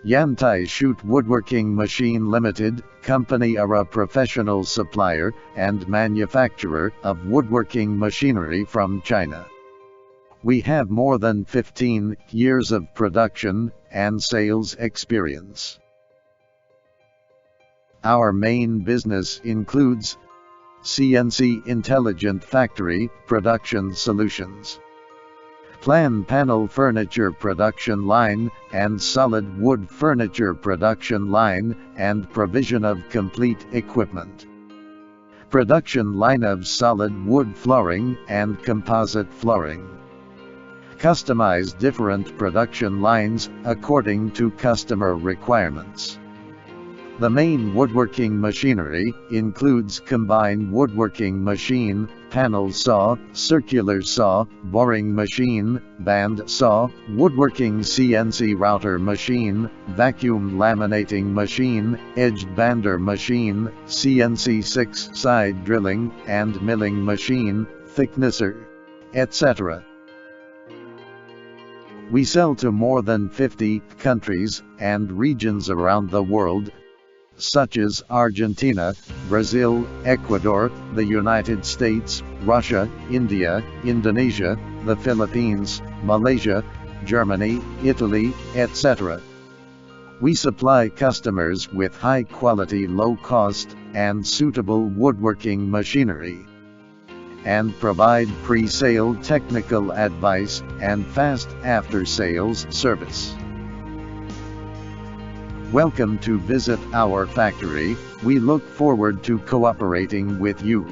Yantai Shoot Woodworking Machine Limited, company are a professional supplier and manufacturer of woodworking machinery from China. We have more than 15 years of production and sales experience. Our main business includes CNC Intelligent Factory Production Solutions, Plan Panel Furniture Production Line and Solid Wood Furniture Production Line and provision of complete equipment, Production line of solid wood flooring and composite flooring. Customize different production lines according to customer requirements. The main woodworking machinery includes combined woodworking machine, panel saw, circular saw, boring machine, band saw, woodworking CNC router machine, vacuum laminating machine, edged bander machine, CNC 6-side drilling and milling machine, thicknesser, etc. We sell to more than 50 countries and regions around the world, such as Argentina, Brazil, Ecuador, the United States, Russia, India, Indonesia, the Philippines, Malaysia, Germany, Italy, etc. We supply customers with high-quality, low-cost, and suitable woodworking machinery, and provide pre-sale technical advice and fast after-sales service. Welcome to visit our factory. We look forward to cooperating with you.